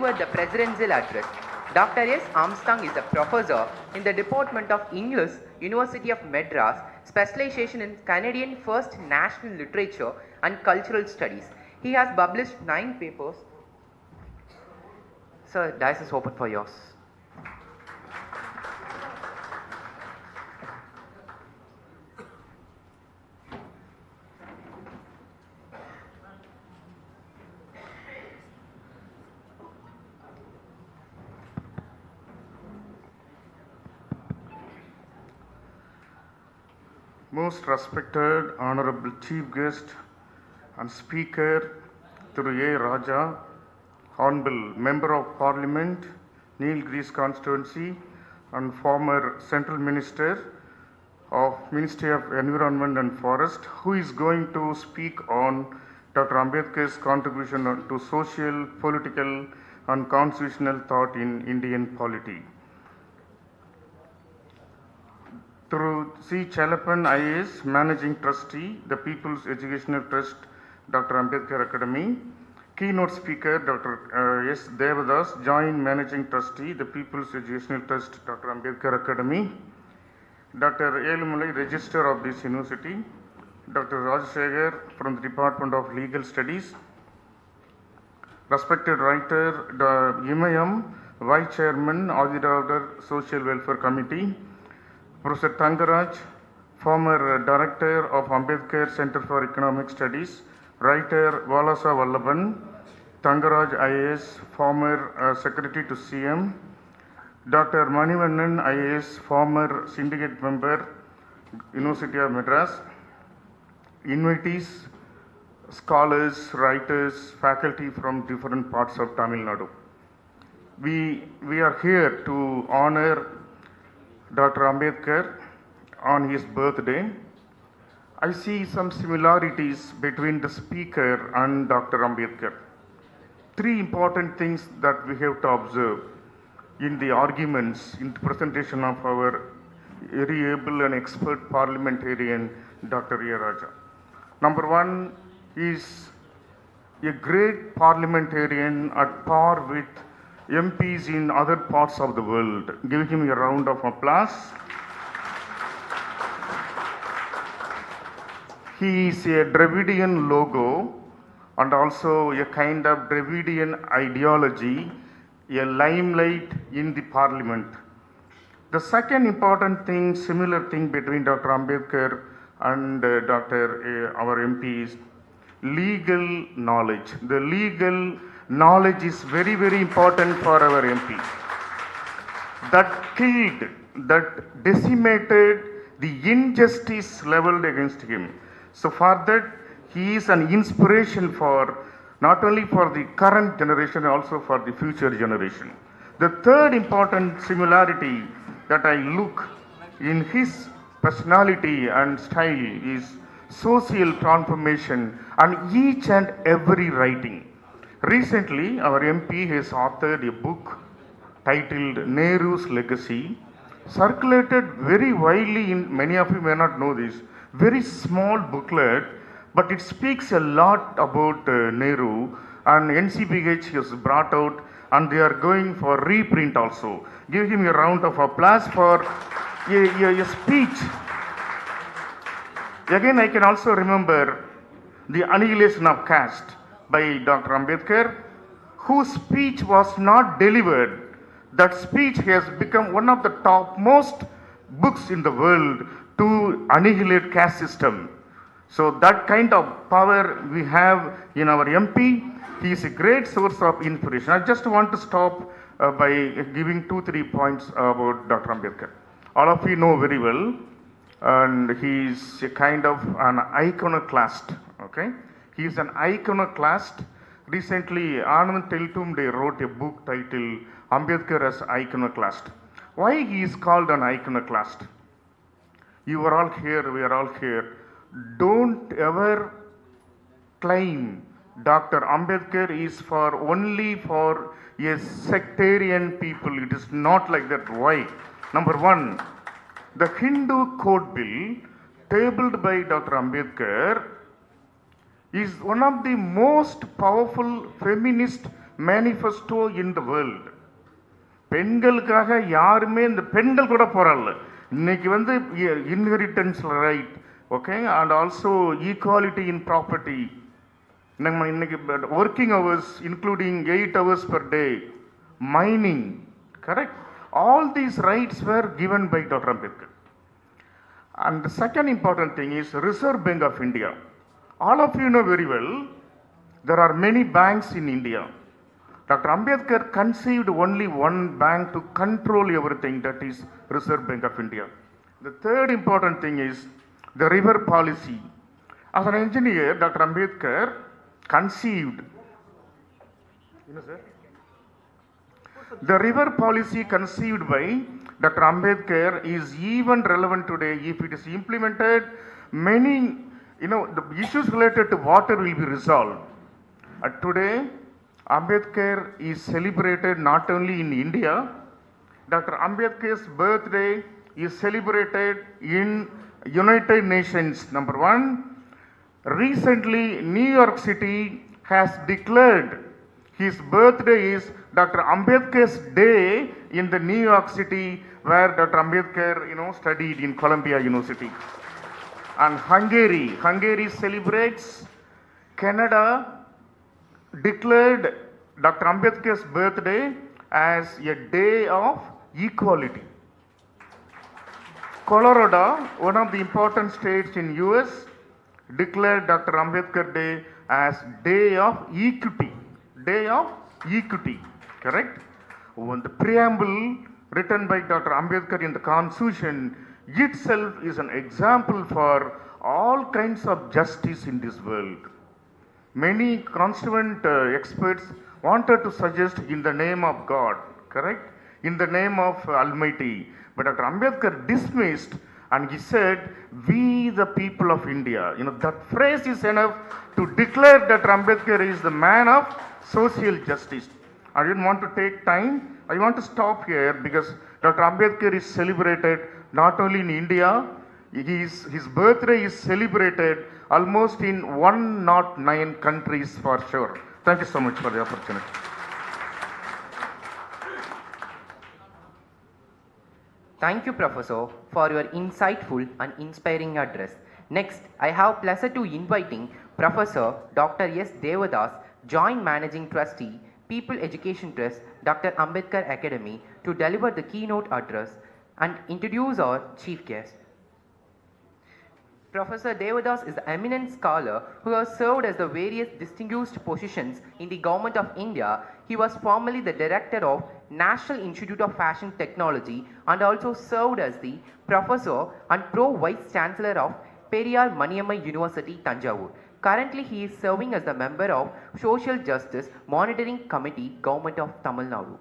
deliver the presidential address. Dr. S. Armstrong is a professor in the Department of English, University of Madras, specialization in Canadian First National Literature and Cultural Studies. He has published 9 papers. Sir, dice is open for yours. Most respected, honorable chief guest and speaker, Thiru A. Raja, honorable member of parliament, Nilgiris constituency and former central minister of Ministry of Environment and Forest, who is going to speak on Dr. Ambedkar's contribution to social, political and constitutional thought in Indian polity. Through C. Chalappan IAS, Managing Trustee, the People's Educational Trust, Dr. Ambedkar Academy. Keynote Speaker, Dr. S. Devadas, Joint Managing Trustee, the People's Educational Trust, Dr. Ambedkar Academy. Dr. Elumalai, Registrar of this University. Dr. Rajshekhar from the Department of Legal Studies. Respected writer, Imayam, Vice Chairman, Adithanar Social Welfare Committee. Professor Thangaraj, former Director of Ambedkar Center for Economic Studies, writer Valasa Vallaban, Thangaraj IAS, former Secretary to CM, Dr. Manivannan IAS, former Syndicate Member, University of Madras, invitees, scholars, writers, faculty from different parts of Tamil Nadu. We are here to honor Dr. Ambedkar on his birthday. I see some similarities between the speaker and Dr. Ambedkar. 3 important things that we have to observe in the arguments, in the presentation of our very able and expert parliamentarian, Dr. A. Raja. Number 1, he is a great parliamentarian at par with MPs in other parts of the world. Give him a round of applause. He is a Dravidian logo and also a kind of Dravidian ideology, a limelight in the parliament. The second important thing, similar thing between Dr. Ambedkar and our MP is legal knowledge. The legal knowledge is very, very important for our MP. That killed, that decimated the injustice leveled against him. So for that, he is an inspiration for not only for the current generation, also for the future generation. The third important similarity that I look in his personality and style is social transformation and each and every writing. Recently, our MP has authored a book titled Nehru's Legacy, circulated very widely in, many of you may not know this, very small booklet, but it speaks a lot about Nehru, and NCBH has brought out and they are going for reprint also. Give him a round of applause for a speech. Again, I can also remember the Annihilation of Caste by Dr. Ambedkar, whose speech was not delivered. That speech has become one of the topmost books in the world to annihilate caste system. So that kind of power we have in our MP. He is a great source of inspiration. I just want to stop by giving 2-3 points about Dr. Ambedkar. All of you know very well, and he is a kind of an iconoclast. Okay, he is an iconoclast. Recently, Anand Teltumde wrote a book titled Ambedkar as Iconoclast. Why he is called an iconoclast? You are all here, we are all here. Don't ever claim Dr. Ambedkar is only for a sectarian people. It is not like that. Why? Number 1, the Hindu Code Bill tabled by Dr. Ambedkar is one of the most powerful feminist manifesto in the world. பெண்களுக்காக யாருமே இந்த பெண்கள் கூட போராடல. இன்னைக்கு வந்து inheritance right, okay, and also equality in property. நம்ம இன்னைக்கு working hours including 8 hours per day, mining, correct, all these rights were given by Dr. Ambedkar. And the second important thing is Reserve Bank of India. All of you know very well, there are many banks in India. Dr. Ambedkar conceived only one bank to control everything, that is Reserve Bank of India. The third important thing is the river policy. As an engineer, Dr. Ambedkar conceived, the river policy conceived by Dr. Ambedkar is even relevant today. If it is implemented, many, the issues related to water will be resolved. Today, Ambedkar is celebrated not only in India. Dr. Ambedkar's birthday is celebrated in United Nations. Number one, recently New York City has declared his birthday is Dr. Ambedkar's Day in the New York City, where Dr. Ambedkar, studied in Columbia University. And Hungary celebrates. Canada declared Dr. Ambedkar's birthday as a day of equality. Colorado, one of the important states in US, declared Dr. Ambedkar Day as day of equity. Day of equity, correct? When the preamble written by Dr. Ambedkar in the Constitution itself is an example for all kinds of justice in this world. Many constituent experts wanted to suggest in the name of God, correct? In the name of Almighty. But Dr. Ambedkar dismissed and he said, "We the people of India." That phrase is enough to declare that Ambedkar is the man of social justice. I didn't want to take time. I want to stop here because Dr. Ambedkar is celebrated not only in India, his birthday is celebrated almost in 109 countries for sure. Thank you so much for the opportunity. Thank you, Professor, for your insightful and inspiring address. Next, I have pleasure to inviting Professor Dr. S. Devadas, Joint Managing Trustee, People Education Trust, Dr. Ambedkar Academy, to deliver the keynote address and introduce our chief guest. Professor Devadas is an eminent scholar who has served as the various distinguished positions in the Government of India. He was formerly the Director of National Institute of Fashion Technology and also served as the Professor and Pro-Vice Chancellor of Periyar Maniamma University, Thanjavur. Currently, he is serving as the member of Social Justice Monitoring Committee, Government of Tamil Nadu.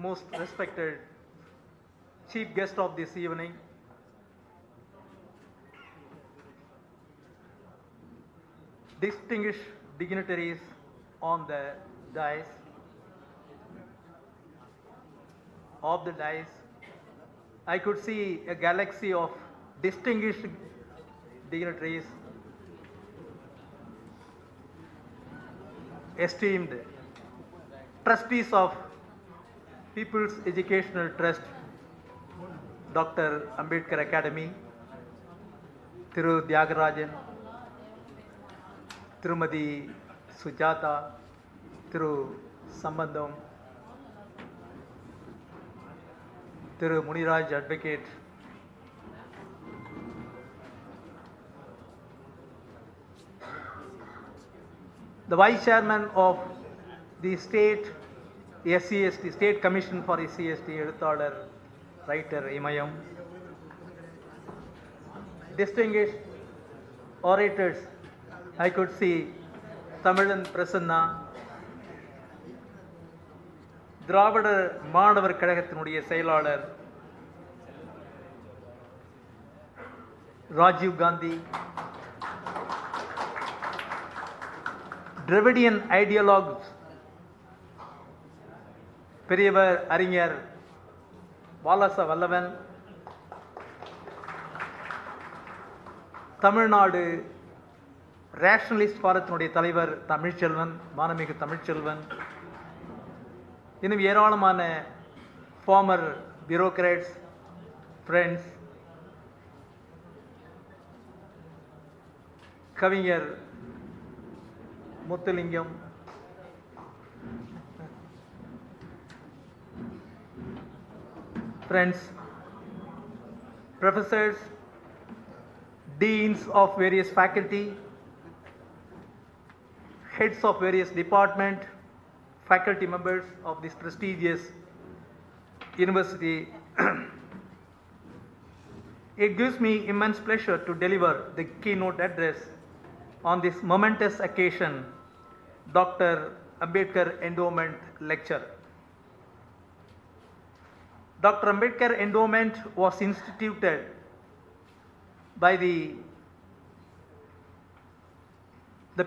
Most respected chief guest of this evening, distinguished dignitaries on the dais, I could see a galaxy of distinguished dignitaries, esteemed trustees of People's Educational Trust, Dr. Ambedkar Academy, Thiru Tyagarajan, Tirumadi Sujata, Thiru Sambandam, Thiru Muniraj Advocate, the Vice Chairman of the State SCST, State Commission for SCST, Adithanar, Writer Imayam, distinguished orators, I could see Tamilan Prasanna, திராவிட மாணவர் கழகத்தினுடைய செயலாளர் Rajiv Gandhi, Dravidian ideologues பெரியவர் அறிஞர் வாலச வல்லவன், Tamil Nadu rationalist பாரத்தினுடைய தலைவர் தமிழ்ச்செல்வன், மானமிகு தமிழ்ச்செல்வன், இன்னும் ஏராளமான farmer bureaucrats, friends, கவிஞர் Muthulingam, friends, professors, deans of various faculty, heads of various department, faculty members of this prestigious university. It gives me immense pleasure to deliver the keynote address on this momentous occasion, Dr. Ambedkar Endowment Lecture. Dr. Ambedkar Endowment was instituted by the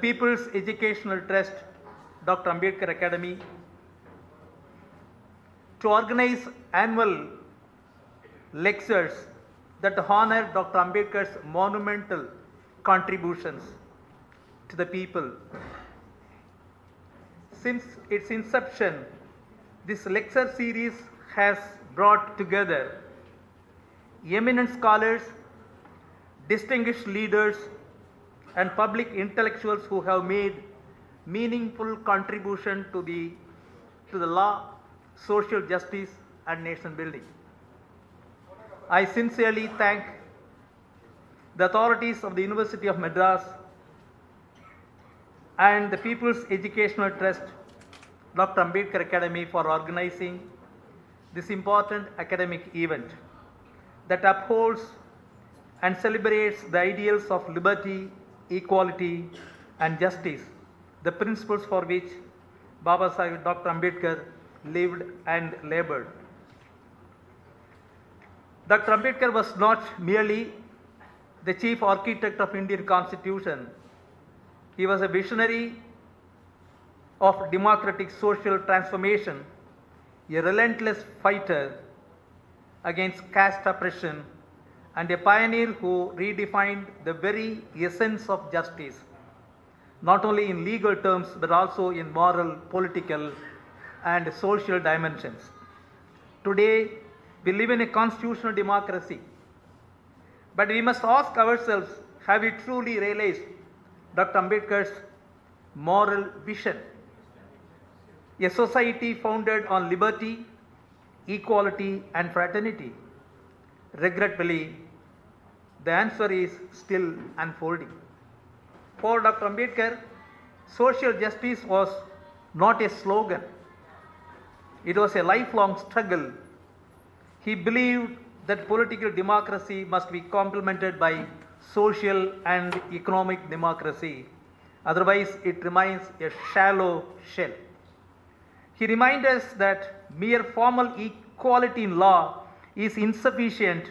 People's Educational Trust, Dr. Ambedkar Academy, to organize annual lectures that honor Dr. Ambedkar's monumental contributions to the people. Since its inception, this lecture series has brought together eminent scholars, distinguished leaders, and public intellectuals who have made meaningful contribution to the law, social justice, and nation building. I sincerely thank the authorities of the University of Madras and the People's Educational Trust, Dr. Ambedkar Academy, for organizing this important academic event that upholds and celebrates the ideals of liberty, equality, and justice, the principles for which Baba Sahib Dr. Ambedkar lived and labored. Dr. Ambedkar was not merely the chief architect of Indian Constitution. He was a visionary of democratic social transformation, a relentless fighter against caste oppression, and a pioneer who redefined the very essence of justice, not only in legal terms but also in moral, political, and social dimensions. Today, we live in a constitutional democracy, but we must ask ourselves, have we truly realized Dr. Ambedkar's moral vision? A society founded on liberty, equality, and fraternity. Regretfully, the answer is still unfolding. For Dr. Ambedkar, social justice was not a slogan. It was a lifelong struggle. He believed that political democracy must be complemented by social and economic democracy. Otherwise, it remains a shallow shell. He reminds us that mere formal equality in law is insufficient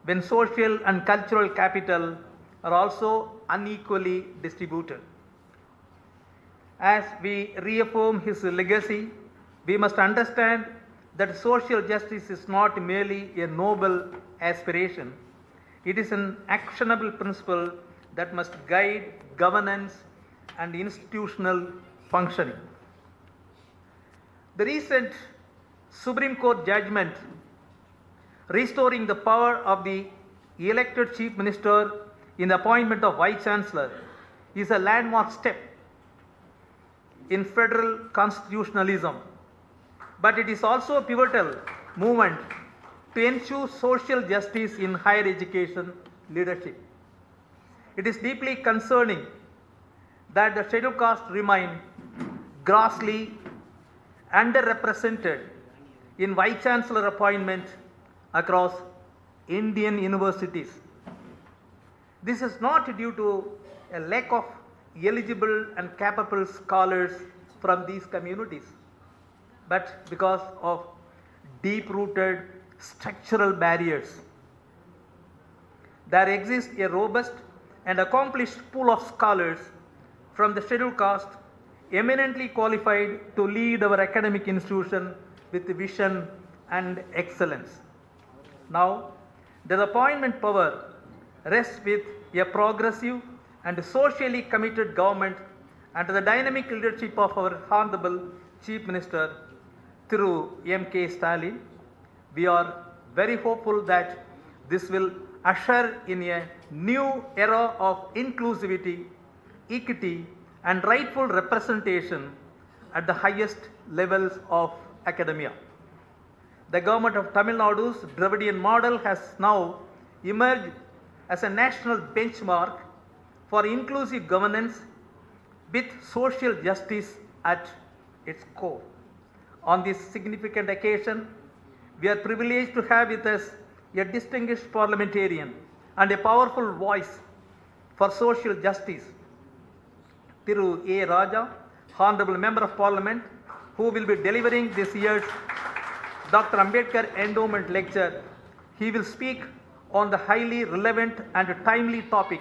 when social and cultural capital are also unequally distributed. As we reaffirm his legacy, we must understand that social justice is not merely a noble aspiration. It is an actionable principle that must guide governance and institutional functioning. The recent Supreme Court judgment restoring the power of the elected Chief Minister in the appointment of Vice Chancellor is a landmark step in federal constitutionalism, but it is also a pivotal movement to ensure social justice in higher education leadership. It is deeply concerning that the scheduled caste remain grossly underrepresented in Vice Chancellor appointment across Indian universities. This is not due to a lack of eligible and capable scholars from these communities, but because of deep-rooted structural barriers. There exists a robust and accomplished pool of scholars from the scheduled caste eminently qualified to lead our academic institution with vision and excellence. Now, the appointment power rests with a progressive and socially committed government under the dynamic leadership of our Honorable Chief Minister through M.K. Stalin. We are very hopeful that this will usher in a new era of inclusivity, equity, and rightful representation at the highest levels of academia. The government of Tamil Nadu's Dravidian model has now emerged as a national benchmark for inclusive governance with social justice at its core. On this significant occasion, we are privileged to have with us a distinguished parliamentarian and a powerful voice for social justice, Thiru A. Raja, Honorable Member of Parliament, who will be delivering this year's Dr. Ambedkar Endowment Lecture. He will speak on the highly relevant and timely topic,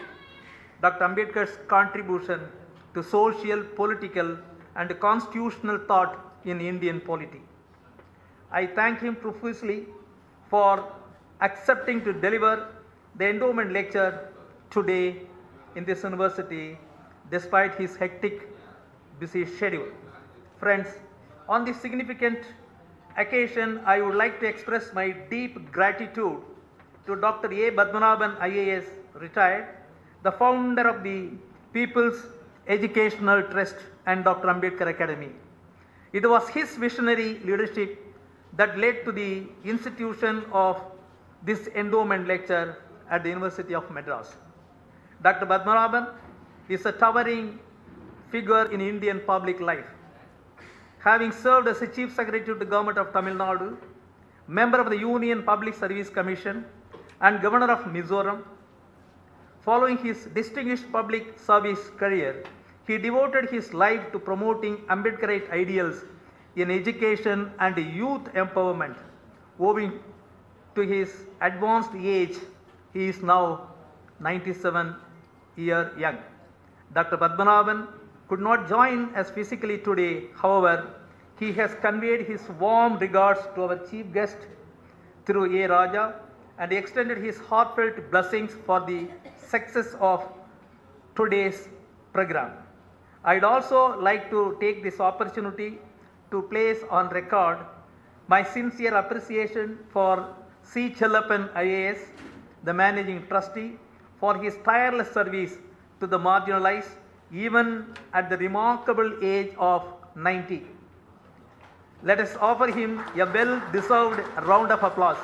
Dr. Ambedkar's contribution to social, political, and constitutional thought in Indian polity. I thank him profusely for accepting to deliver the endowment lecture today in this university despite his hectic, busy schedule. Friends, on this significant occasion, I would like to express my deep gratitude to Dr. A. Padmanabhan IAS, retired, the founder of the People's Educational Trust and Dr. Ambedkar Academy. It was his visionary leadership that led to the institution of this endowment lecture at the University of Madras. Dr. Padmanabhan is a towering figure in Indian public life. Having served as a Chief Secretary to the Government of Tamil Nadu, member of the Union Public Service Commission, and Governor of Mizoram, following his distinguished public service career, he devoted his life to promoting Ambedkarite ideals in education and youth empowerment. Owing to his advanced age, he is now 97 years young. Dr. Padmanabhan could not join us physically today. However, he has conveyed his warm regards to our chief guest through A. Raja and extended his heartfelt blessings for the success of today's program. I'd also like to take this opportunity to place on record my sincere appreciation for C. Chellappan IAS, the managing trustee, for his tireless service to the marginalized even at the remarkable age of 90. Let us offer him a well-deserved round of applause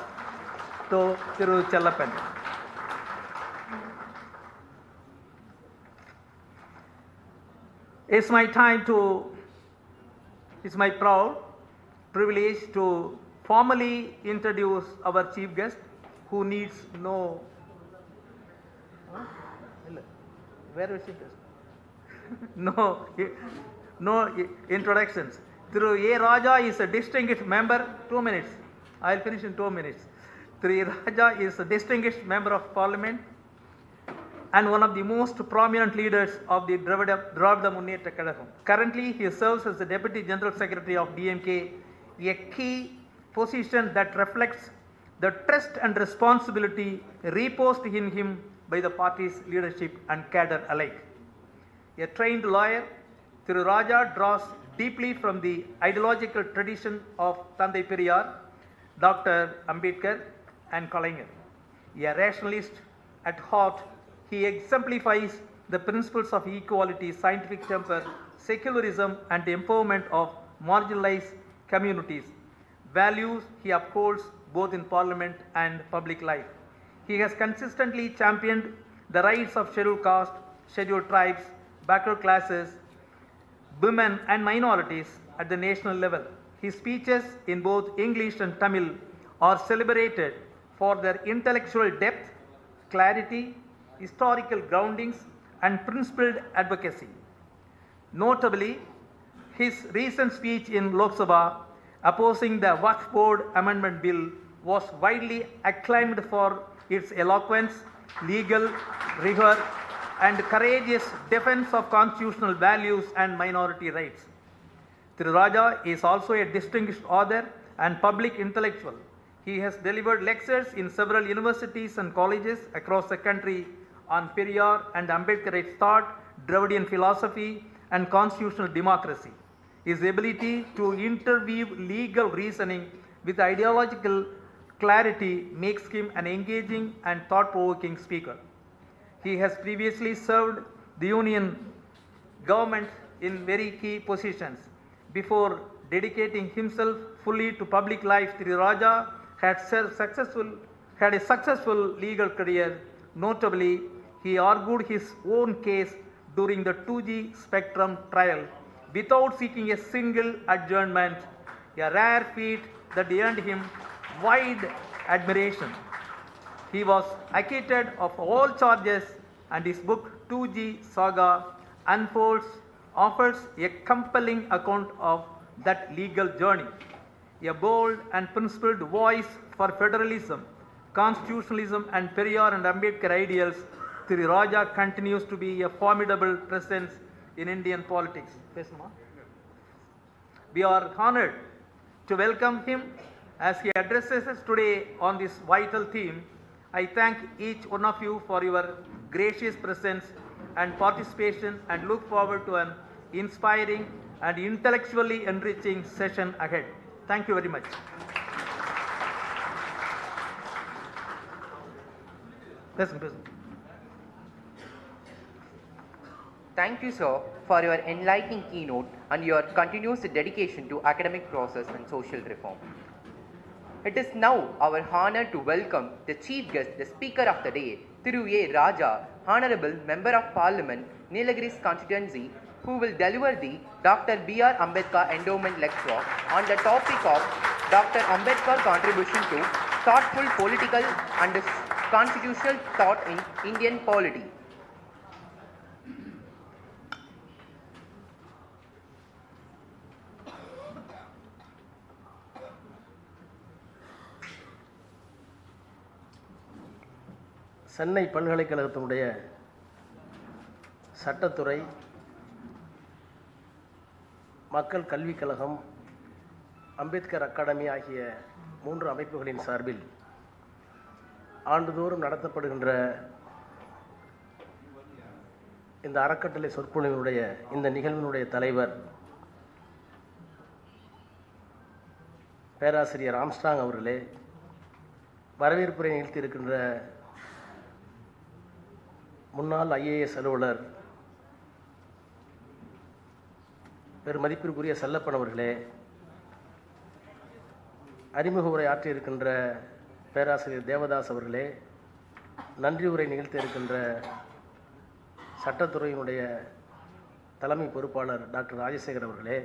to Thiru Chellappan. It's my proud privilege to formally introduce our chief guest, who needs no introductions. Thiru A. Raja is a distinguished member. 2 minutes. I'll finish in 2 minutes. Thiru A. Raja is a distinguished member of Parliament and one of the most prominent leaders of the Dravida Munnetra Kazhagam. Currently, he serves as the Deputy General Secretary of DMK, a key position that reflects the trust and responsibility reposed in him by the party's leadership and cadre alike. A trained lawyer, Thiru Raja draws deeply from the ideological tradition of Thanthi Periyar, Dr. Ambedkar, and Kalaignar. A rationalist at heart, he exemplifies the principles of equality, scientific temper, secularism, and empowerment of marginalized communities, values he upholds both in parliament and public life. He has consistently championed the rights of scheduled caste, scheduled tribes, backward classes, women and minorities at the national level. His speeches in both English and Tamil are celebrated for their intellectual depth, clarity, historical groundings, and principled advocacy. Notably, his recent speech in Lok Sabha opposing the Waqf Board Amendment Bill was widely acclaimed for its eloquence, legal rigor, and courageous defense of constitutional values and minority rights. Thiru Raja is also a distinguished author and public intellectual. He has delivered lectures in several universities and colleges across the country on Periyar and Ambedkarite thought, Dravidian philosophy, and constitutional democracy. His ability to interweave legal reasoning with ideological clarity makes him an engaging and thought-provoking speaker. He has previously served the Union government in very key positions. Before dedicating himself fully to public life, Sri Raja had a successful legal career. Notably, he argued his own case during the 2G spectrum trial without seeking a single adjournment, a rare feat that earned him wide admiration. He was acquitted of all charges, and his book 2G Saga offers a compelling account of that legal journey. A bold and principled voice for federalism, constitutionalism, and Periyar and Ambedkar ideals, Sri Raja continues to be a formidable presence in Indian politics. We are honored to welcome him as he addresses us today on this vital theme. I thank each one of you for your gracious presence and participation and look forward to an inspiring and intellectually enriching session ahead. Thank you very much. Thank you, sir, for your enlightening keynote and your continuous dedication to academic process and social reform. It is now our honor to welcome the chief guest, the speaker of the day, Thiru A. Raja, Honorable Member of Parliament, Nilagiri's constituency, who will deliver the Dr. B.R. Ambedkar Endowment Lecture on the topic of Dr. Ambedkar contribution to thoughtful political and constitutional thought in Indian polity. Chennai பல்கலைக்கழகத்தினுடைய சட்டத்துறை, மக்கள் கல்விக் கழகம், Ambedkar academy ஆகிய 3 அமைப்புகளின் சார்பில் ஆண்டுதோறும் நடத்தப்படுகின்ற இந்த அறக்கட்டளை சொற்பொழிவினுடைய இந்த நிகழ்வினுடைய தலைவர் பேராசிரியர் ஆம்ஸ்ட்ராங் அவர்களே, வரவேற்புரை நிகழ்த்தியிருக்கின்ற முன்னாள் IAS அலுவலர் பெருமதிப்பிற்குரிய செல்லப்பன் அவர்களே, அறிமுக உரை ஆற்றியிருக்கின்ற பேராசிரியர் தேவதாஸ் அவர்களே, நன்றி உரை நிகழ்த்த இருக்கின்ற சட்டத்துறையினுடைய தலைமை பொறுப்பாளர் டாக்டர் ராஜசேகர் அவர்களே,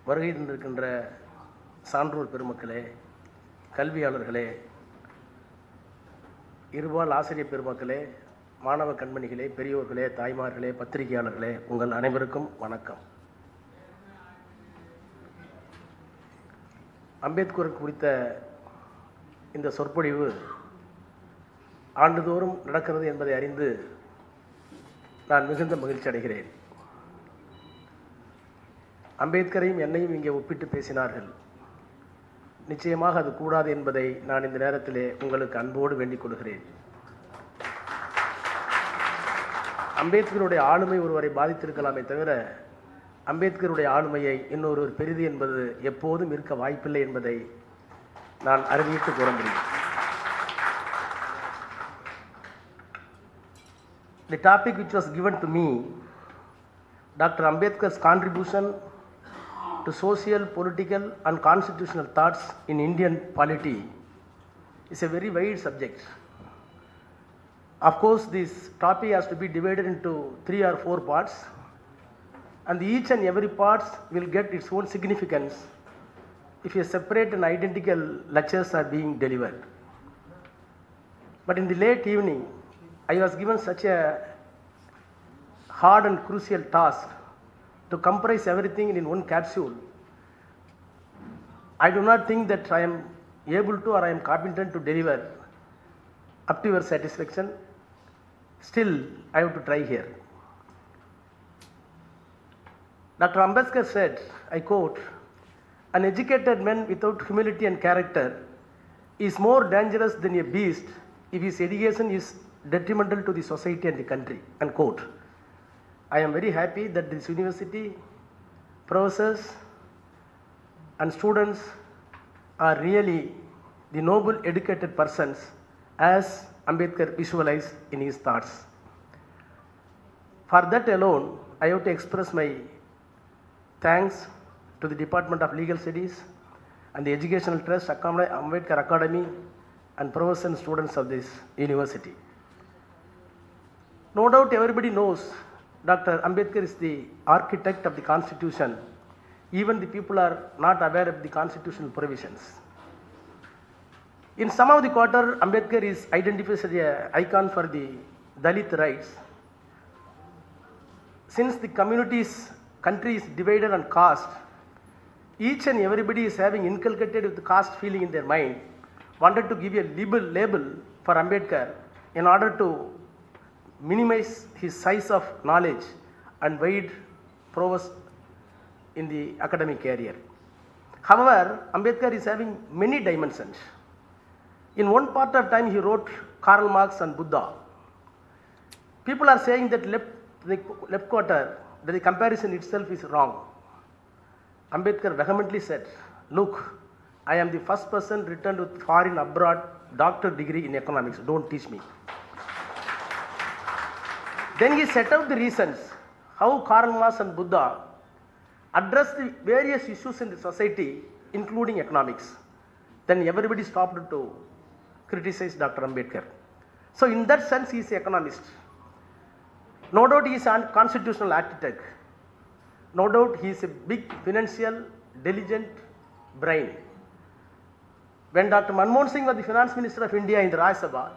வருகை தந்திருக்கின்ற சான்றோர் பெருமக்களே, கல்வியாளர்களே, இருபால் ஆசிரியர் பெருமக்களே, மாணவ கண்மணிகளே, பெரியோர்களே, தாய்மார்களே, பத்திரிகையாளர்களே, உங்கள் அனைவருக்கும் வணக்கம். அம்பேத்கர் குறித்த இந்த சொற்பொழிவு ஆண்டுதோறும் நடக்கிறது என்பதை அறிந்து நான் மிகுந்த மகிழ்ச்சி அடைகிறேன். அம்பேத்கரையும் என்னையும் இங்கே ஒப்பிட்டு பேசினார்கள். நிச்சயமாக அது கூடாது என்பதை நான் இந்த நேரத்திலே உங்களுக்கு அன்போடு வேண்டிக் கொள்கிறேன். அம்பேத்கருடைய ஆளுமை ஒருவரை பாதித்திருக்கலாமே தவிர அம்பேத்கருடைய ஆளுமையை இன்னொருவர் பெரிது என்பது எப்போதும் இருக்க வாய்ப்பில்லை என்பதை நான் அறிவித்து கூற முடியும். The topic which was given to me, Dr. Ambedkar's contribution to social, political and constitutional thoughts in Indian polity, is a very wide subject. Of course, this topic has to be divided into 3 or 4 parts, and each and every part will get its own significance if a separate and identical lectures are being delivered. But in the late evening, I was given such a hard and crucial task to comprise everything in one capsule. I do not think that I am able to or I am competent to deliver up to your satisfaction. Still, I have to try here. Dr. Ambedkar said, I quote, An educated man without humility and character is more dangerous than a beast if his education is detrimental to the society and the country. Unquote. I am very happy that this university, professors and students are really the noble educated persons as Ambedkar visualized in his thoughts. For that alone, I have to express my thanks to the Department of Legal Studies and the Educational Trust, Ambedkar Academy, and professors and students of this university. No doubt everybody knows Dr. Ambedkar is the architect of the Constitution. Even the people are not aware of the constitutional provisions. In some of the quarter, Ambedkar is identified as an icon for the Dalit rights. Since the country is divided on caste, each and everybody is having inculcated with the caste feeling in their mind, wanted to give a label for Ambedkar in order to minimize his size of knowledge and wide prowess in the academic career. However, Ambedkar is having many dimensions. In one part of time, he wrote Karl Marx and Buddha. People are saying that left quarter, that the comparison itself is wrong. Ambedkar vehemently said, look, I am the first person returned with foreign abroad doctorate degree in economics, don't teach me. Then he set out the reasons how Karl Marx and Buddha addressed the various issues in the society, including economics. Then everybody stopped to criticize Dr. Ambedkar. So in that sense, he is an economist. No doubt he is a constitutional architect. No doubt he is a big financial, diligent brain. When Dr. Manmohan Singh was the finance minister of India in the Rajya Sabha,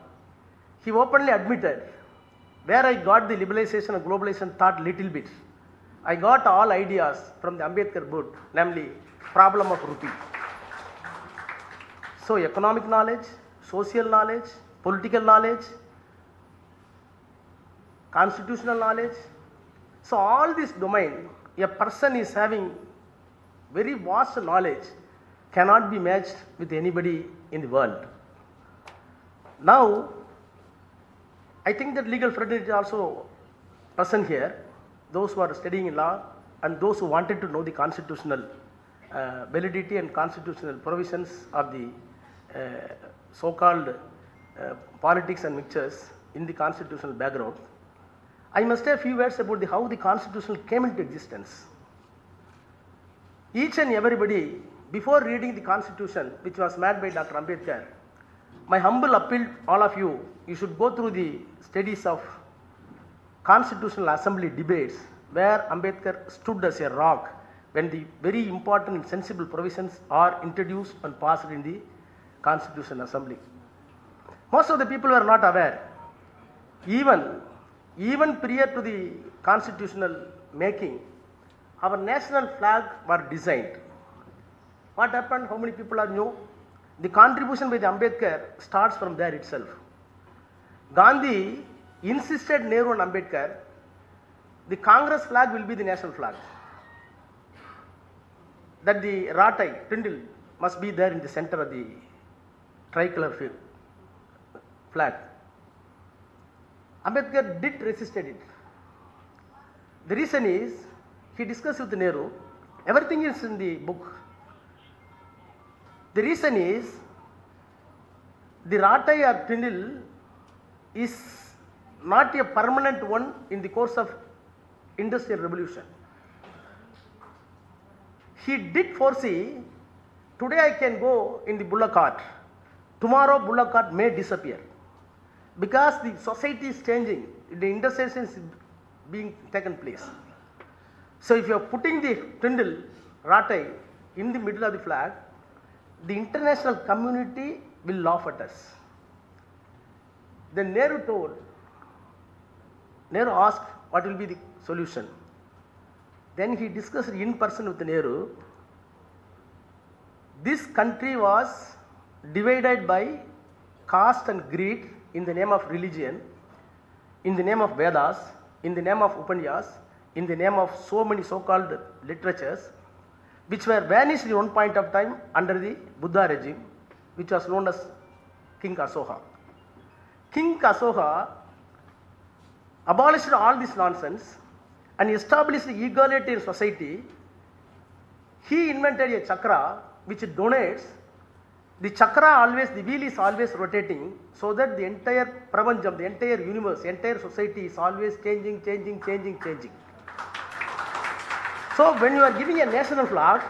he openly admitted, where I got the liberalization and globalization thought little bit, I got all ideas from the Ambedkar book, namely problem of rupee. So economic knowledge, social knowledge, political knowledge, constitutional knowledge. So all this domain, a person is having very vast knowledge, cannot be matched with anybody in the world. Now, I think that legal fraternity is also present here, those who are studying law and those who wanted to know the constitutional validity and constitutional provisions of the so-called politics and mixtures in the constitutional background. I must say a few words about how the constitution came into existence. Each and everybody, before reading the constitution which was made by Dr. Ambedkar, my humble appeal to all of you, you should go through the studies of Constitutional Assembly debates where Ambedkar stood as a rock when the very important and sensible provisions are introduced and passed in the Constitutional Assembly. Most of the people were not aware. Even prior to the constitutional making, our national flag was designed. What happened? How many people are new? The contribution by the Ambedkar starts from there itself. Gandhi insisted Nehru and Ambedkar, the Congress flag will be the national flag. That the Ratai, Tindil, must be there in the center of the tricolor flag. Ambedkar did resisted it. The reason is, he discussed with Nehru, everything is in the book. The reason is, the Ratai or Tindil is not a permanent one in the course of Industrial Revolution. He did foresee, today I can go in the bullock cart, tomorrow bullock cart may disappear. Because the society is changing, the industrialization is being taken place. So if you are putting the Tindil, Ratai in the middle of the flag, the international community will laugh at us. Then Nehru asked what will be the solution. Then he discussed in person with Nehru. This country was divided by caste and greed in the name of religion, in the name of Vedas, in the name of Upanishads, in the name of so many so-called literatures. which were vanished at one point of time under the Buddha regime, which was known as King Asoka. King Asoka abolished all this nonsense and established egalitarian society. He invented a chakra which donates. The chakra always, the wheel is always rotating, so that the entire prapancham, the entire universe, the entire society is always changing. So when you are giving a national flag,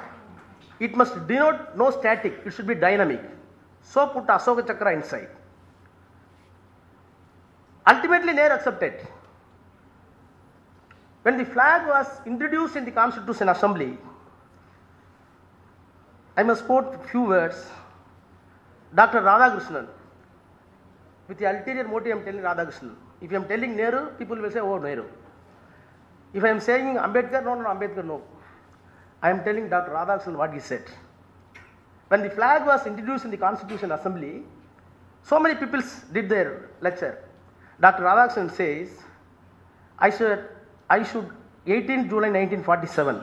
it must denote no static, it should be dynamic. So put Asoka chakra inside. Ultimately Nehru accepted. When the flag was introduced in the Constitution Assembly, I must quote a few words. Dr. Radhakrishnan, with the ulterior motive I am telling Radhakrishnan. If I am telling Nehru, people will say, oh Nehru. If I am saying Ambedkar, no, Ambedkar, no. I am telling Dr. Radhakrishnan what he said. When the flag was introduced in the Constitution Assembly, so many people did their lecture. Dr. Radhakrishnan says, I should 18 July 1947,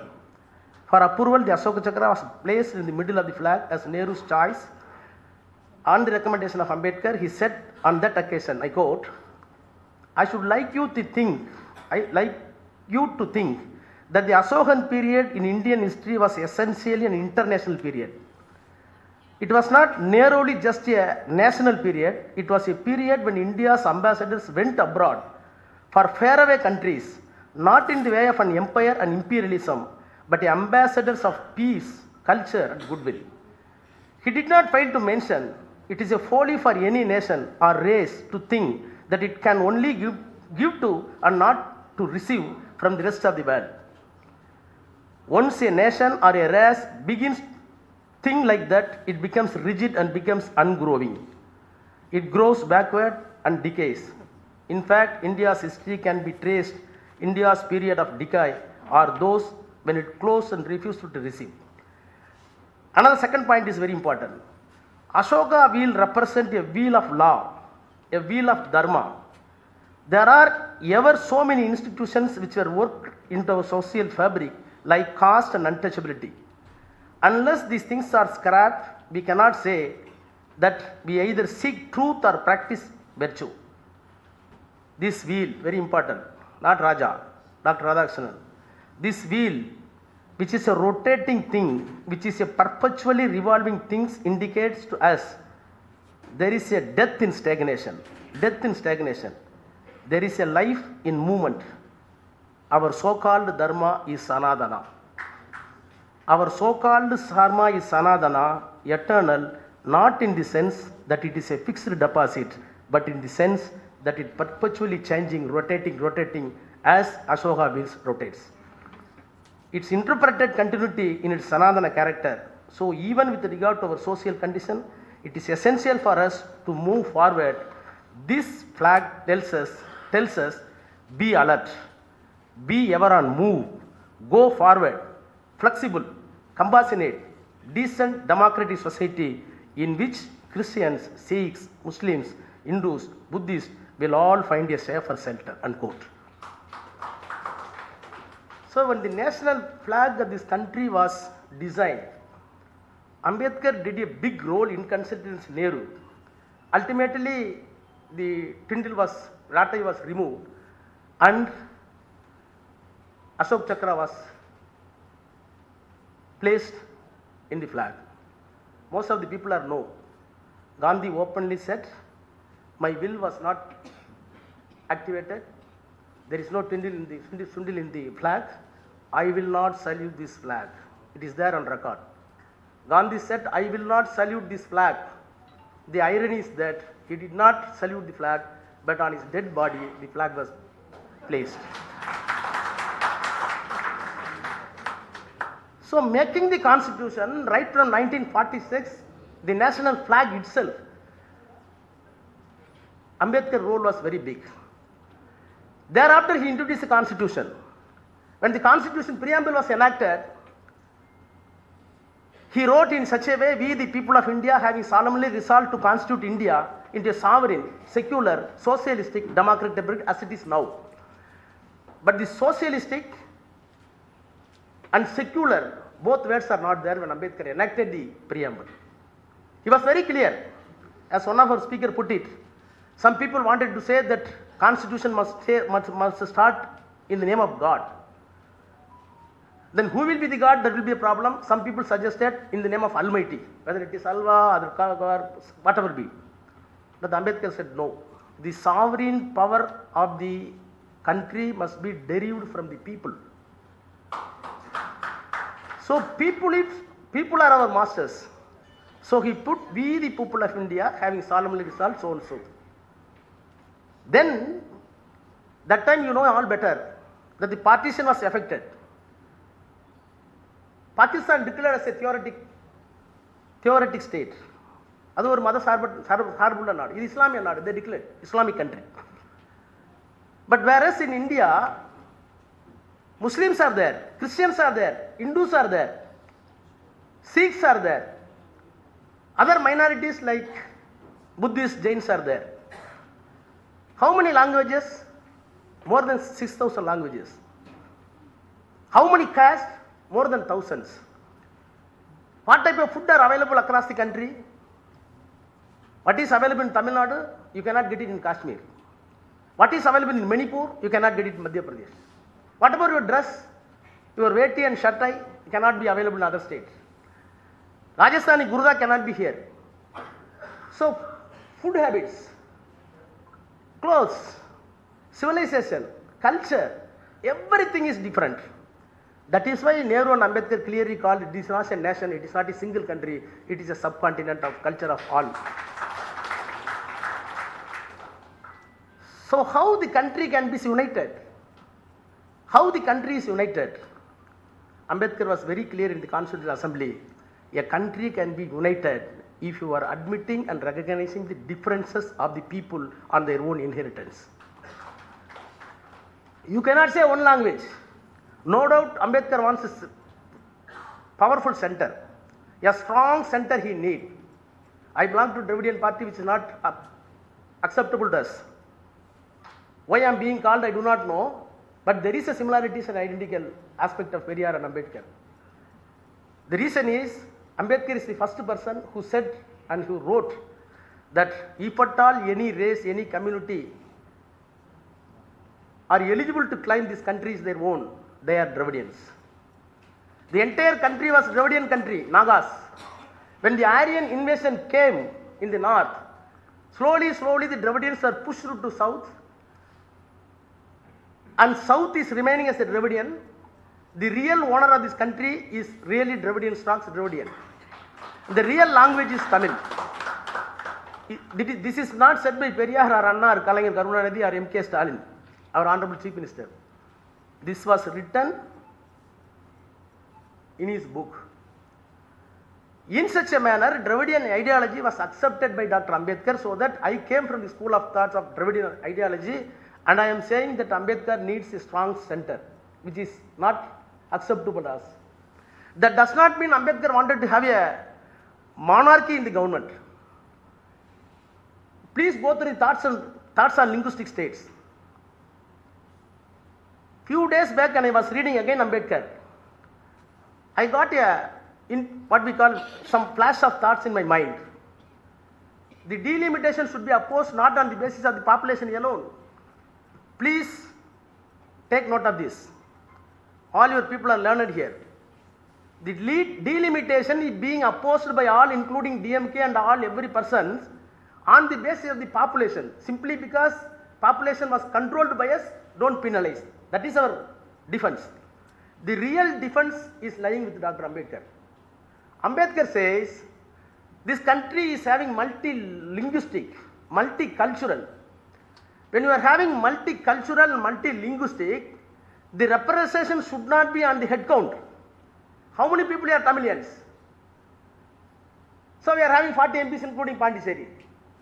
for approval, the Asoka Chakra was placed in the middle of the flag as Nehru's choice. On the recommendation of Ambedkar, he said on that occasion, I quote, I should like you to think that the Asokan period in Indian history was essentially an international period. It was not narrowly just a national period, it was a period when India's ambassadors went abroad for faraway countries, not in the way of an empire and imperialism, but ambassadors of peace, culture and goodwill. He did not fail to mention, it is a folly for any nation or race to think that it can only give to and not to receive from the rest of the world. Once a nation or a race begins think like that, it becomes rigid and becomes ungrowing. It grows backward and decays. In fact, India's history can be traced. India's period of decay are those when it closed and refused to receive. Another second point is very important. Ashoka wheel represents a wheel of law, a wheel of dharma. There are ever so many institutions which were worked into our social fabric, like caste and untouchability. Unless these things are scrapped, we cannot say that we either seek truth or practice virtue. This wheel, very important, not Raja, Dr. Radhakrishnan. This wheel, which is a rotating thing, which is a perpetually revolving thing, indicates to us there is a death in stagnation. Death in stagnation. There is a life in movement. Our so-called dharma is sanadana. Our so-called dharma is sanadana, eternal, not in the sense that it is a fixed deposit, but in the sense that it perpetually changing, rotating as Ashoka wheels rotates. Its interpreted continuity in its sanadana character. So even with regard to our social condition, it is essential for us to move forward. This flag tells us, be alert, be ever on move, go forward, flexible, compassionate, decent democratic society in which Christians, Sikhs, Muslims, Hindus, Buddhists will all find a safer shelter, unquote. So when the national flag of this country was designed, Ambedkar did a big role in considering Nehru. Ultimately, the Ratai was removed and Ashok Chakra was placed in the flag. Most of the people are no. Gandhi openly said, my will was not activated. There is no swindle in the flag. I will not salute this flag. It is there on record. Gandhi said, I will not salute this flag. The irony is that he did not salute the flag, but on his dead body, the flag was placed. So making the constitution right from 1946, the national flag itself, Ambedkar's role was very big. Thereafter he introduced the constitution. When the constitution preamble was enacted, he wrote in such a way, we the people of India having solemnly resolved to constitute India into a sovereign, secular, socialistic, democratic republic as it is now. But the socialistic and secular both words are not there when Ambedkar enacted the preamble. He was very clear. As one of our speaker put it, some people wanted to say that constitution must start in the name of God. Then who will be the God? That will be a problem. Some people suggested in the name of Almighty, whether it is Allah or whatever be. But Ambedkar said no. The sovereign power of the country must be derived from the people. So people are our masters. So he put, we the people of India having solemnly resolved so and so. Then, that time you know all better that the partition was effected. Pakistan declared as a theoretic state. அது ஒரு மத சார்புள்ள நாடு. இது இஸ்லாமிய நாடு. They declared Islamic country. But whereas in India, Muslims are there, Christians are there, Hindus are there, Sikhs are there, other minorities like Buddhists, Jains are there. How many languages? More than 6,000 languages. How many castes? More than thousands. What type of food are available across the country? What is available in Tamil Nadu? You cannot get it in Kashmir. What is available in Manipur? You cannot get it in Madhya Pradesh. What about your dress? Your veti and shattai cannot be available in other states. Rajasthani Gurda cannot be here. So, food habits, clothes, civilization, culture, everything is different. That is why Nehru and Ambedkar clearly called it is not a nation, it is not a single country, it is a subcontinent of culture of all. So how the country can be united? How the country is united? Ambedkar was very clear in the Constitutional Assembly. A country can be united if you are admitting and recognizing the differences of the people on their own inheritance. You cannot say one language. No doubt Ambedkar wants a powerful center, a strong center he needs. I belong to Dravidian party which is not acceptable to us. Why I am being called I do not know, but there is a similarities and identical aspect of Periyar and Ambedkar. The reason is Ambedkar is the first person who said and who wrote that if at all any race, any community are eligible to claim this country is their own, they are Dravidians. The entire country was Dravidian country, Nagas. When the Aryan invasion came in the north, slowly the Dravidians are pushed to south, and south is remaining as a Dravidian. The real owner of this country is really Dravidian stocks, Dravidian. The real language is Tamil. This is not said by Periyar or Anna or Kalaignar Karunanidhi or M.K. Stalin, our Honorable Chief Minister. This was written in his book. In such a manner, Dravidian ideology was accepted by Dr. Ambedkar, so that I came from the school of thoughts of Dravidian ideology, and I am saying that Ambedkar needs a strong center, which is not acceptable to us. That does not mean Ambedkar wanted to have a monarchy in the government. Please go through the thoughts on linguistic states. Few days back when I was reading again Ambedkar, I got what we call some flash of thoughts in my mind. The delimitation should be opposed not on the basis of the population alone. Please take note of this. All your people are learned here. The delimitation is being opposed by all, including DMK and every person, on the basis of the population. Simply because population was controlled by us, don't penalize. That is our defense. The real defense is lying with Dr. Ambedkar. Ambedkar says this country is having multilinguistic, multicultural. When you are having multicultural, multilinguistic, the representation should not be on the head count. How many people are Tamilians? So we are having 40 MPs including Pondicherry.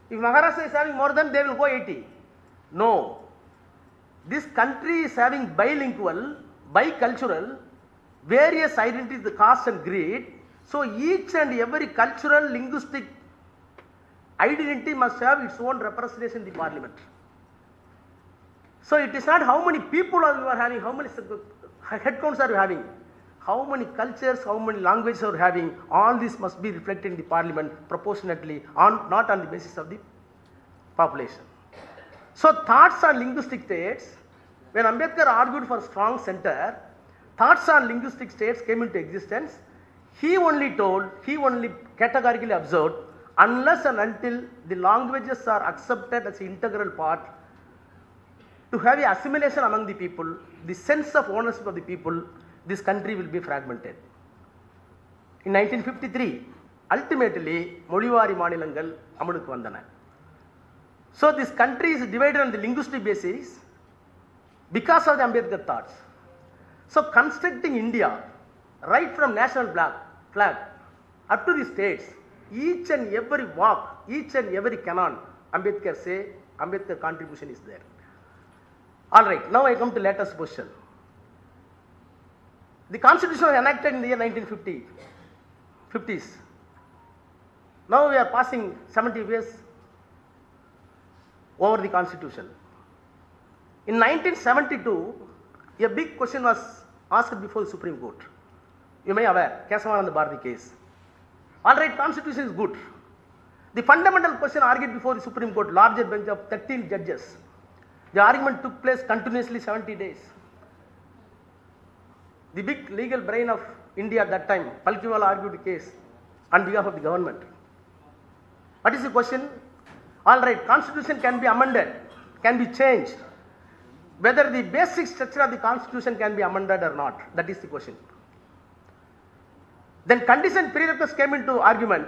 If Maharashtra is having more than, they will go 80. No. This country is having bilingual, bicultural, various identities, the caste and creed. So each and every cultural, linguistic identity must have its own representation in the parliament. So it is not how many people you are having, how many head counts are you having, how many cultures, how many languages are having, all this must be reflected in the parliament proportionately, not on the basis of the population. So thoughts on linguistic states, when Ambedkar argued for strong center, thoughts on linguistic states came into existence. He only categorically observed, unless and until the languages are accepted as an integral part, to have a assimilation among the people, the sense of ownership of the people, this country will be fragmented. In 1953, ultimately, Molivari Manilangal Amadukku Vandana. So this country is divided on the linguistic basis because of the Ambedkar thoughts. So constructing India, right from national flag up to the states, each and every walk, each and every canon, Ambedkar contribution is there. All right, now I come to latest question. The constitution was enacted in the year 1950s. Now we are passing 70 years over the constitution. In 1972, a big question was asked before the Supreme Court. You may be aware, Kesavananda Bharati case. All right, constitution is good. The fundamental question argued before the Supreme Court, larger bench of 13 judges. The argument took place continuously 70 days. The big legal brain of India at that time, Palkiwala, argued the case on behalf of the government. What is the question? All right, constitution can be amended, can be changed. Whether the basic structure of the constitution can be amended or not, that is the question. Then condition prerequisites came into argument.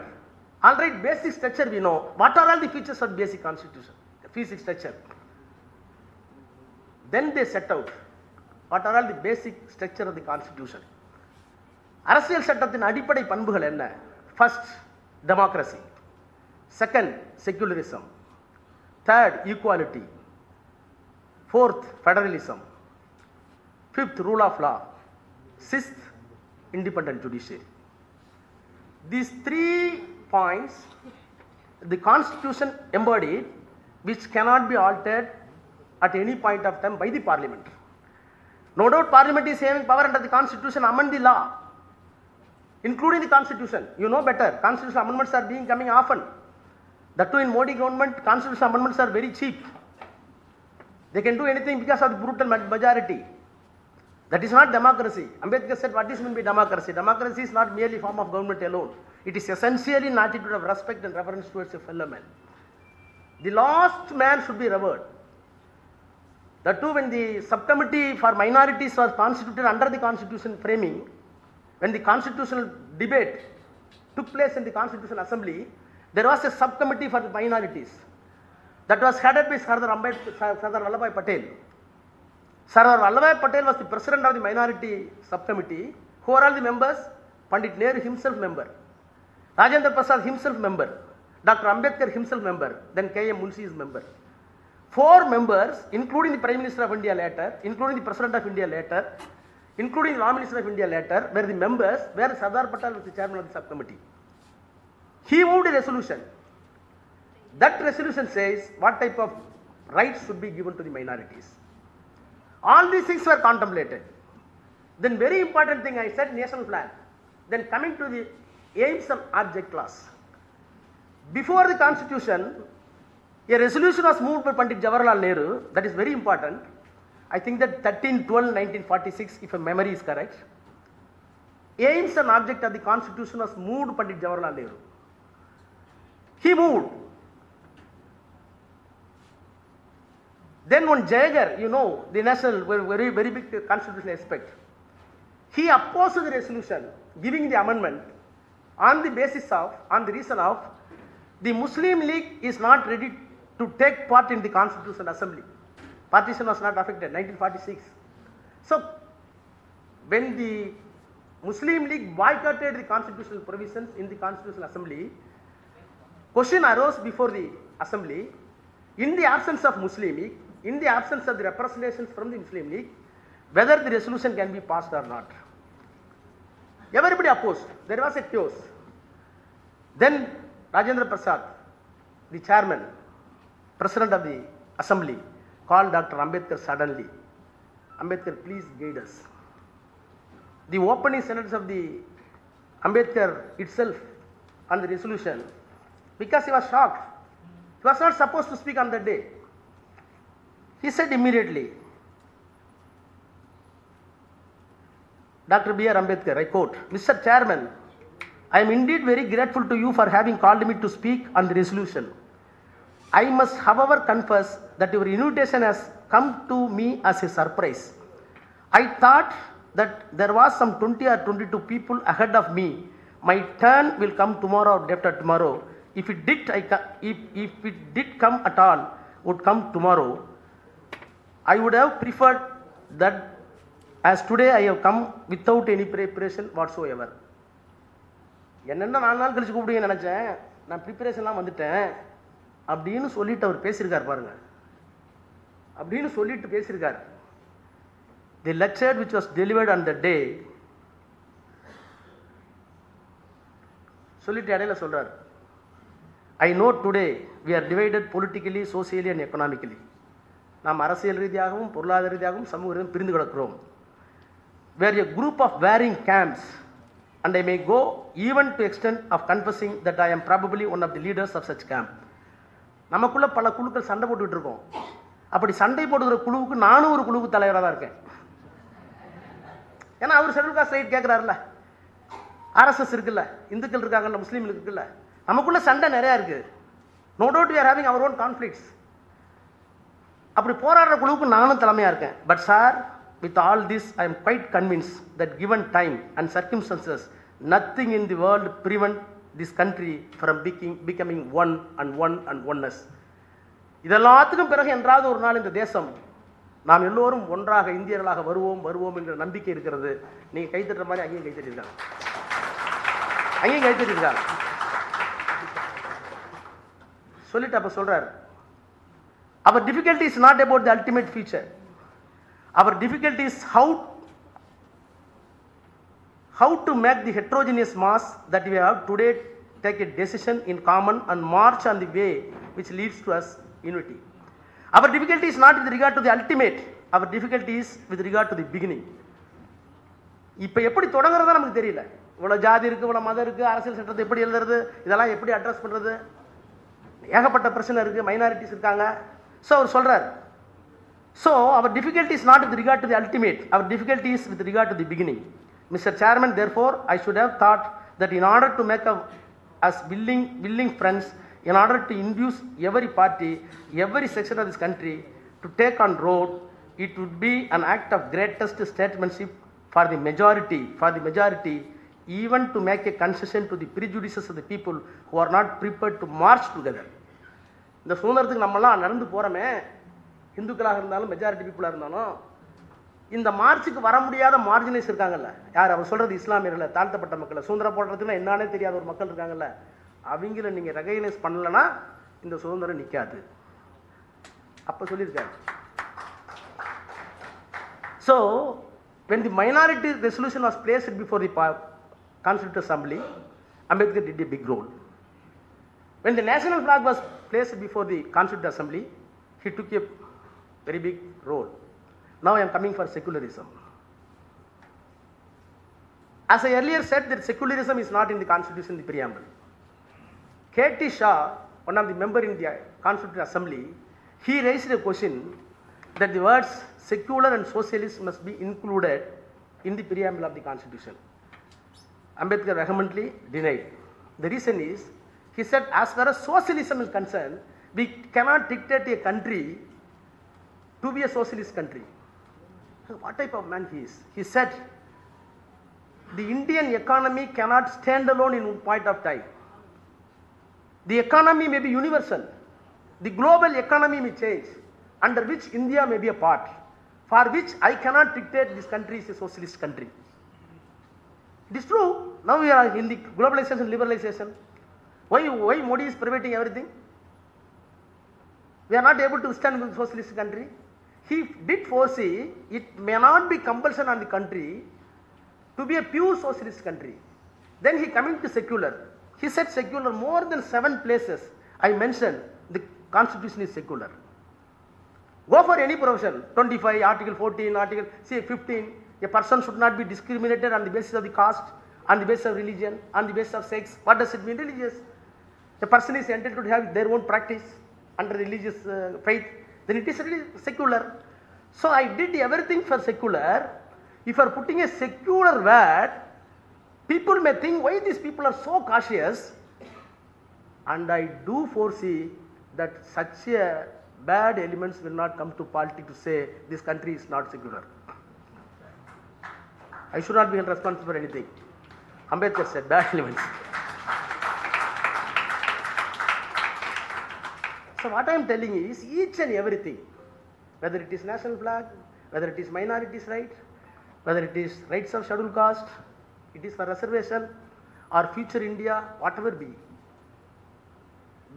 All right, basic structure we know. What are all the features of basic constitution, basic structure? Then they set out what are all the basic structure of the constitution. அரசியல் சட்டத்தின் அடிப்படை பண்புகள் என்ன? First, democracy. Second, secularism. Third, equality. Fourth, federalism. Fifth, rule of law. Sixth, independent judiciary. These 3 points the constitution embodied, which cannot be altered at any point of time by the parliament. No doubt parliament is having power under the constitution to amend the law, including the constitution. You know better, constitutional amendments are being coming often. That too in Modi government, constitutional amendments are very cheap. They can do anything because of the brutal majority. That is not democracy. Ambedkar said, what is meant by democracy? Democracy is not merely a form of government alone. It is essentially an attitude of respect and reverence towards a fellow man. The last man should be revered. That too, when the subcommittee for minorities was constituted under the constitution framing, when the constitutional debate took place in the Constitutional Assembly, there was a subcommittee for the minorities that was headed by Sardar Vallabhbhai Patel. Sardar Vallabhbhai Patel was the president of the minority subcommittee. Who are all the members? Pandit Nehru himself member, Rajendra Prasad himself member, Dr. Ambedkar himself member, then K.M. Munshi is member. 4 members, including the Prime Minister of India later, including the President of India later, including the Law Minister of India later, were the members, where Sardar Patel was the chairman of the subcommittee. He moved a resolution. That resolution says what type of rights should be given to the minorities. All these things were contemplated. Then very important thing I said, national flag. Then coming to the aims and object clause. Before the constitution, a resolution was moved by Pandit Jawaharlal Nehru, that is very important. I think that 13/12/1946, if my memory is correct. Aims and object of the constitution was moved by Pandit Jawaharlal Nehru. He moved. Then one Jayagar, you know, the national, very, very big constitutional aspect. He opposed the resolution, giving the amendment on the basis of, on the reason of, the Muslim League is not ready to take part in the Constitutional Assembly. Partition was not affected, 1946. So, when the Muslim League boycotted the constitutional provisions in the Constitutional Assembly, question arose before the Assembly, in the absence of Muslim League, in the absence of the representations from the Muslim League, whether the resolution can be passed or not. Everybody opposed. There was a chaos. Then Rajendra Prasad, the chairman, president of the Assembly, called Dr. Ambedkar suddenly. Ambedkar, please guide us. the opening sentence of the Ambedkar itself on the resolution, because he was shocked. He was not supposed to speak on that day. He said immediately, Dr. B.R. Ambedkar, I quote, Mr. Chairman, I am indeed very grateful to you for having called me to speak on the resolution. I must, however, confess that your invitation has come to me as a surprise. I thought that there was some 20 or 22 people ahead of me. My turn will come tomorrow or day after tomorrow. If it did come at all, would come tomorrow. I would have preferred that, as today I have come without any preparation whatsoever. என்னென்ன 4 நாள் கழிச்சு கூப்பிடுங்க நினைச்சேன், நான் ப்ரிப்பரேஷன்லாம் வந்துட்டேன் அப்படின்னு சொல்லிட்டு அவர் பேசியிருக்கார் பாருங்க. அப்படின்னு சொல்லிட்டு பேசியிருக்கார். The lecture which was delivered on the day, சொல்லிட்டு இடையில சொல்றார், I know today we are divided politically, socially and economically. நாம் அரசியல் ரீதியாகவும் பொருளாதார ரீதியாகவும் சமூக ரீதியாகவும் பிரிந்து கிடக்கிறோம். We are a group of varying camps, and I may go even to extent of confessing that I am probably one of the leaders of such camp. நமக்குள்ள பல குழுக்கள் சண்டை போட்டுக்கிட்டு இருக்கோம். அப்படி சண்டை போடுகிற குழுவுக்கு நானும் ஒரு குழுவுக்கு தலைவராக தான் இருக்கேன். ஏன்னா அவர் ஷெட்யூல் காஸ்ட் ரைட் கேட்குறாருல்ல, ஆர்எஸ்எஸ் இருக்குல்ல, இந்துக்கள் இருக்காங்கல்ல, முஸ்லீம் இருக்குல்ல, நமக்குள்ள சண்டை நிறையா இருக்குது. No doubt we are having our own conflicts. அப்படி போராடுற குழுவுக்கு நானும் தலைமையாக இருக்கேன். But sir, with all this I am quite convinced that given time and circumstances, nothing in the world prevent this country from becoming one and oneness. இதெல்லாத்துக்கும் பிறகு என்றாவது ஒரு நாள் இந்த தேசம் நாம் எல்லோரும் ஒன்றாக இந்தியர்களாக வருவோம் என்ற நம்பிக்கை இருக்கிறது. நீங்க கைத்தட்டுற மாதிரி அங்கேயும் கைத்தட்டிருக்காங்க, சொல்லிட்டு அப்ப சொல்றாரு, our difficulty is not about the ultimate future. Our difficulty is how to make the heterogeneous mass that we have today take a decision in common and march on the way which leads to us unity. Our difficulty is not with regard to the ultimate. Our difficulty is with regard to the beginning. இப்போ எப்படி தொடங்குறதா நமக்கு தெரியல. இவ்வளோ ஜாதி இருக்குது, இவ்வளோ மதம் இருக்குது, அரசியல் சட்டத்தை எப்படி எழுதுறது, இதெல்லாம் எப்படி அட்ரஸ் பண்ணுறது, ஏகப்பட்ட பிரச்சனை இருக்குது, மைனாரிட்டிஸ் இருக்காங்க. ஸோ அவர் சொல்கிறார், so our difficulty is not with regard to the ultimate, our difficulty is with regard to the beginning. Mr. Chairman, therefore I should have thought that in order to make us willing friends, in order to induce every party, every section of this country to take on road, it would be an act of greatest statesmanship for the majority even to make a concession to the prejudices of the people who are not prepared to march together. இந்த சுதந்திரத்துக்கு நம்மலாம் நடந்து போகிறோமே, இந்துக்களாக இருந்தாலும் majority பீப்புளாக இருந்தாலும், இந்த மார்ச்சுக்கு வர முடியாத மார்ஜினைஸ் இருக்காங்கல்ல, யார் அவர் சொல்கிறது, இஸ்லாமியர்கள், தாழ்த்தப்பட்ட மக்கள், சுதந்திரம் போடுறதுக்குன்னா என்னன்னே தெரியாத ஒரு மக்கள் இருக்காங்கல்ல, அவங்கள நீங்கள் ரெகனைஸ் பண்ணலன்னா இந்த சுதந்திரம் நிற்காது. அப்போ சொல்லியிருக்காரு. So when the minority resolution was placed before the Constituent Assembly, Ambedkar did a big role. When the national flag was placed before the Constituent Assembly, he took a very big role. Now I am coming for secularism. As I earlier said, that secularism is not in the Constitution, in the preamble. K.T. Shah, one of the members in the Constituent Assembly, he raised a question that the words secular and socialist must be included in the preamble of the Constitution. Ambedkar vehemently denied. The reason is, he said, as far as socialism is concerned, we cannot dictate a country to be a socialist country. What type of man he is? He said, the Indian economy cannot stand alone in one point of time. The economy may be universal. The global economy may change, under which India may be a part, for which I cannot dictate this country is a socialist country. It is true. Now we are in the globalization, liberalization. Why Modi is privating everything? We are not able to stand with socialist country. He did foresee it may not be compulsion on the country to be a pure socialist country. Then he coming to secular. He said secular more than 7 places. I mentioned the Constitution is secular. Go for any profession, 25, Article 14, Article 15. A person should not be discriminated on the basis of the caste, on the basis of religion, on the basis of sex. What does it mean, religious? A person is entitled to have their own practice under religious faith, then it is really secular. So I did everything for secular. If you are putting a secular word, people may think why these people are so cautious, and I do foresee that such a bad elements will not come to politics to say this country is not secular. I should not be held responsible for anything. Ambedkar said bad elements. So what I am telling is each and everything, whether it is national flag, whether it is minorities' right, whether it is rights of scheduled caste, it is for reservation or future India, whatever be,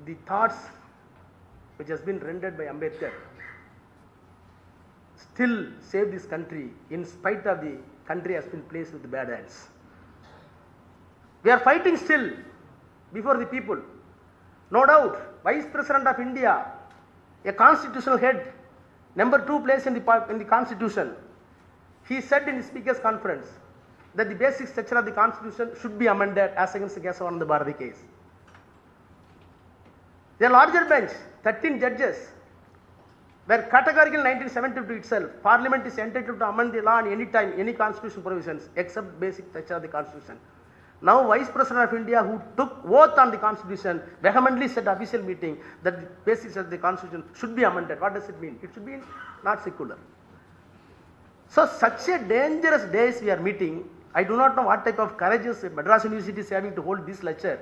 the thoughts which has been rendered by Ambedkar still save this country in spite of the country has been placed with bad hands. We are fighting still before the people. No doubt, Vice President of India, a constitutional head, number 2 place in the constitution, he said in the speakers conference that the basic structure of the constitution should be amended as against the Kesavananda Bharati case. The larger bench, 13 judges, were categorical in 1972 itself. Parliament is entitled to amend the law on any time, any constitutional provisions except basic structure of the constitution. Now Vice President of India, who took oath on the constitution, vehemently said at official meeting that the basics of the constitution should be amended. What does it mean? It should be not secular. So such a dangerous days we are meeting. I do not know what type of courageous Madras University is having to hold this lecture.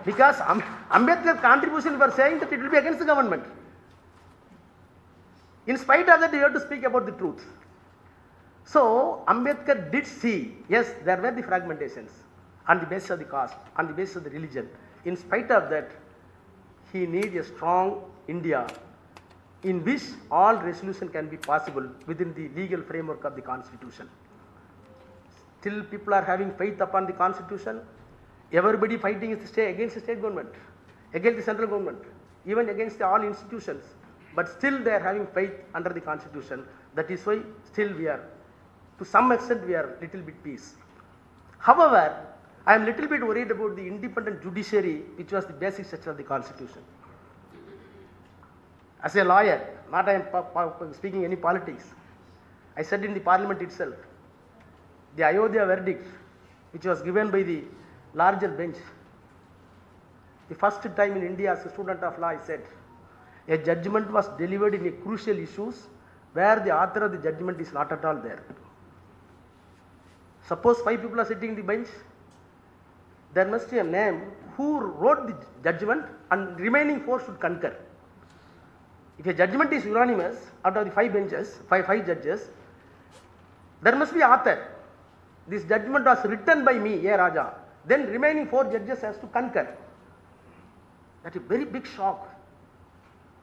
Because Ambedkar's contribution, we are saying that it will be against the government. In spite of that, we have to speak about the truth. So Ambedkar did see, yes, there were the fragmentations on the basis of the caste, on the basis of the religion. In spite of that, he needs a strong India in which all resolution can be possible within the legal framework of the constitution. Still people are having faith upon the constitution. Everybody fighting is against the state government, against the central government, even against all institutions. But still they are having faith under the constitution. That is why still we are, to some extent we are little bit peace. However, I am little bit worried about the independent judiciary, which was the basic structure of the constitution. As a lawyer, not I am speaking any politics, I said in the parliament itself, the Ayodhya verdict, which was given by the larger bench, the first time in India as a student of law, I said, a judgment was delivered in a crucial issues where the author of the judgment is not at all there. Suppose 5 people are sitting in the bench, there must be a name who wrote the judgment and remaining 4 should concur. If a judgment is unanimous out of the 5 benches, 5 judges, there must be author. This judgment was written by me, A. Raja. Then remaining 4 judges has to concur. That is a very big shock.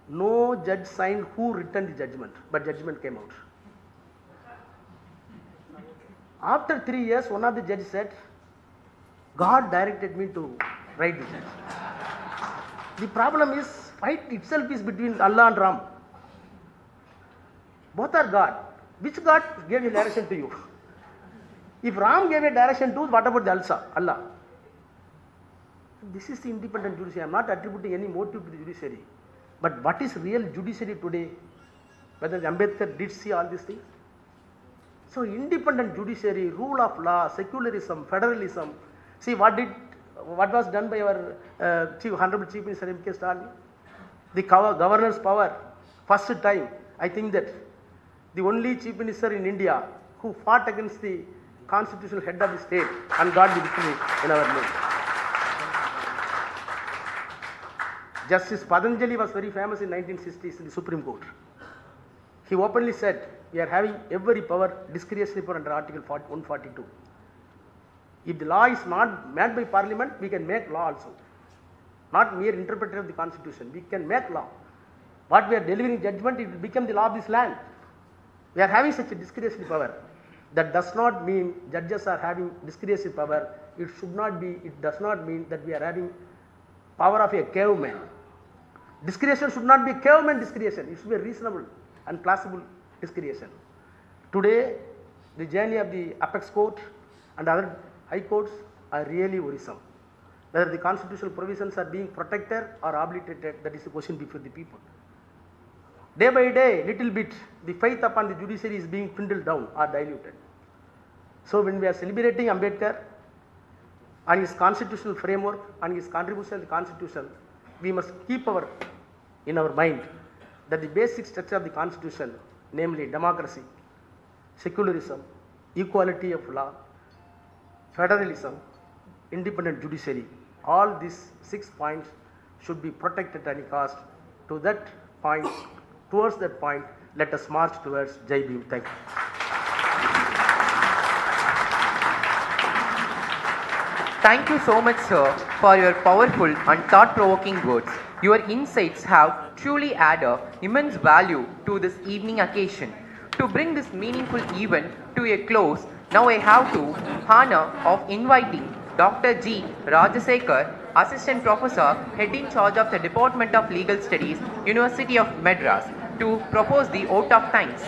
No judge signed who written the judgment, but judgment came out. After 3 years, one of the judges said, God directed me to write the judgment. The problem is, fight itself is between Allah and Ram. Both are God. Which God gave a direction to you? If Ram gave a direction to, what about the Allah? This is the independent judiciary. I am not attributing any motive to the judiciary. But what is real judiciary today? Whether Ambedkar did see all these things? So independent judiciary, rule of law, secularism, federalism. See what was done by our Honorable Chief Minister M.K. Stalin? The governor's power. First time, I think that the only Chief Minister in India who fought against the constitutional head of the state and got the victory in our name. Justice Patanjali was very famous in 1960s in the Supreme Court. He openly said, we are having every power discretionary power under Article 142. If the law is not made by Parliament, we can make law also. Not mere interpreter of the Constitution. We can make law. What we are delivering judgment, it will become the law of this land. We are having such a discretionary power. That does not mean judges are having discretionary power. It does not mean that we are having power of a caveman. Discretion should not be caveman discretion. It should be a reasonable and plausible discretion. Today, the journey of the apex court and other high courts are really worrisome. Whether the constitutional provisions are being protected or obliterated, that is the question before the people. Day by day, little bit, the faith upon the judiciary is being dwindled down or diluted. So when we are celebrating Ambedkar and his constitutional framework and his contribution to the constitution, we must keep in our mind that the basic structure of the constitution, namely democracy, secularism, equality of law, federalism, independent judiciary, all these 6 points should be protected at any cost. To that point, towards that point, let us march towards Jai Bhim. Thank you. Thank you so much, sir, for your powerful and thought-provoking words. Your insights have truly added immense value to this evening occasion. To bring this meaningful event to a close, now I have the honor of inviting Dr. G. Rajasekhar, Assistant Professor, Head in Charge of the Department of Legal Studies, University of Madras, to propose the vote of thanks.